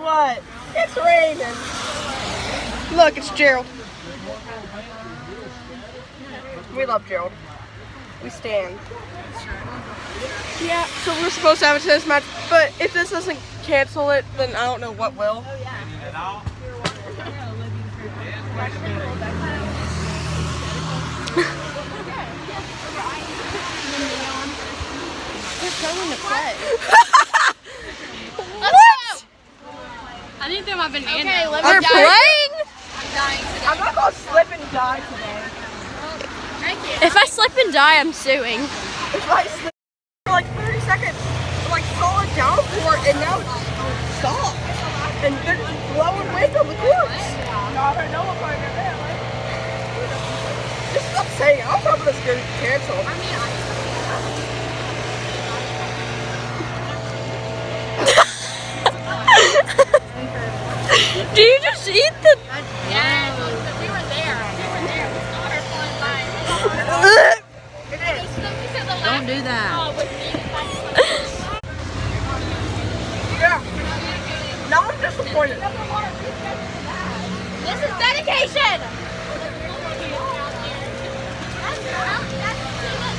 what? It's raining. Look, it's Gerald. We love Gerald. We stand. Yeah, so we're supposed to have a tennis match, but if this doesn't cancel it, then I don't know what will. We're going to play. What? I need to throw my banana. Okay, We're playing? I'm not gonna slip and die today. If I slip and die, I'm suing. If I slip for like 30 seconds, like solid downpour, and now it's stopped. And they're just blowing wind on the course. Just stop saying it. I'm probably just gonna cancel. Do you just eat the... Yeah, we were there. We saw her flying by. Don't do that. Yeah. Now I'm disappointed. This is dedication.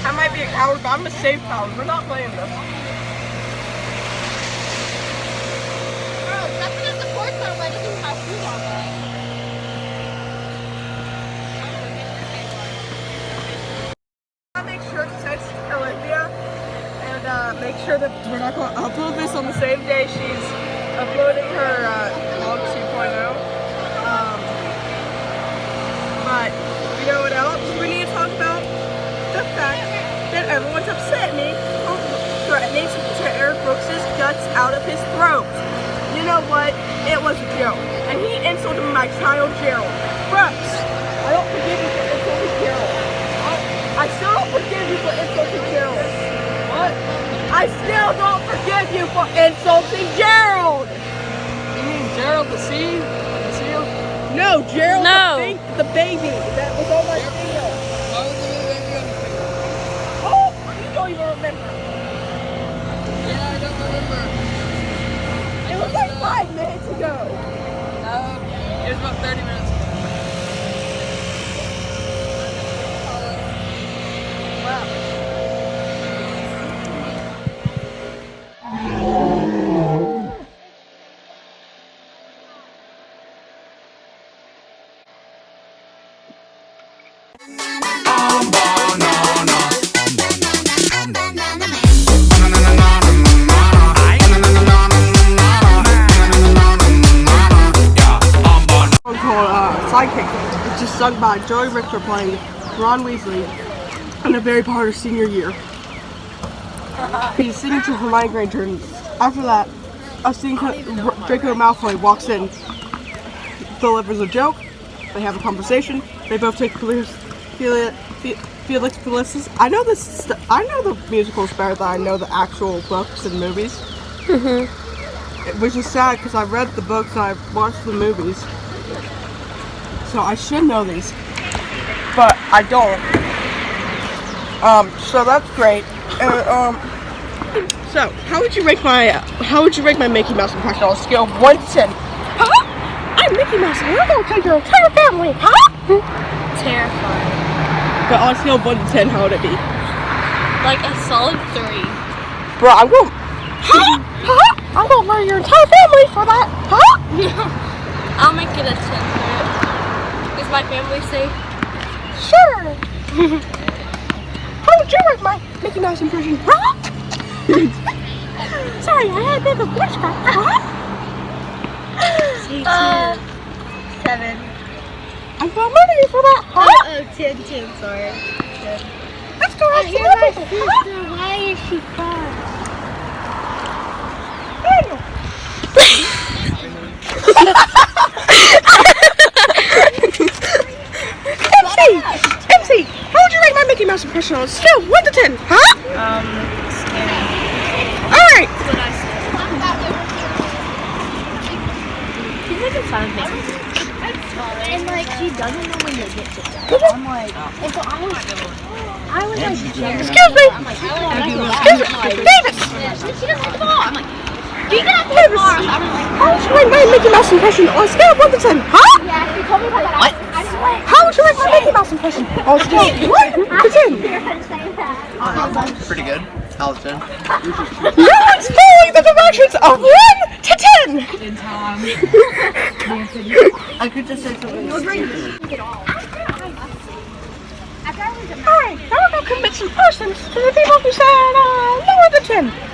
I might be a coward, but I'm a safe coward. We're not playing this. Bro, nothing at the courts are ready to have food on that. Make sure to text Olivia and make sure that we're not going to upload this on the same day she's uploading her vlog 2.0. But you know what else we need to talk about? The fact that everyone's upset at me for threatening to tear Eric Brooks' guts out of his throat. You know what? It was a joke. And he insulted my child Gerald. Brooks, I don't forgive you for insulting Gerald. I still don't forgive you for insulting Gerald. What? I still don't forgive you for insulting Gerald. You mean Gerald the Sea? The seal? No, Gerald No. the baby that was on my finger. Why was the baby on the finger? Oh, you don't even remember. Yeah, I don't remember. It was like 5 minutes ago. It was about 30 minutes ago. Called Sidekick, which is sung by Joey Richter playing Ron Weasley in a very part of senior year. He's singing to Hermione Granger, and after that, a scene Draco Malfoy walks in, delivers a joke, they have a conversation, they both take Felix Felicis. I know the musicals better than I know the actual books and movies. Which is sad because I read the books and I watched the movies. So I should know these, but I don't. So that's great. So how would you rate my Mickey Mouse impression on a scale of 1 to 10? Huh? I'm Mickey Mouse and I'm gonna take your entire family. Huh? Terrifying. But on a scale of 1 to 10, how would it be? Like a solid 3. Bro, I'm going. Huh? Huh? I'm gonna murder your entire family for that. Huh? I'll make it a 10. Is my family safe? Sure. How would you rate my Mickey Mouse impression? Huh? Sorry, I had a bit of a voice crack. Huh? 7. I'm gonna murder you for that. Huh? Oh, 10, sorry. 10. Let's go ahead and see everything. Huh? Why is she crying? Daniel. MC, how would you rate my Mickey Mouse impression on a scale of 1 to 10? Huh? Scary. Alright. She's making fun of me. And like, she doesn't know when to get to that. I'm like, and so I was like, Excuse me. I'm like, Excuse me. Davis. she doesn't have the ball. I'm like, do you get out the car? I'm like, How would would you rate my Mickey Mouse impression on a scale of 1 to 10? Huh? Yeah, she told me about that. What? I just like. How would you rate my Mickey Mouse impression on a scale of 1 to 10? Pretty good. Allison. No one's following the directions of 1 to 10! In time. I could just say something. Alright, now we're gonna commit some persons to the people who said lower than 10.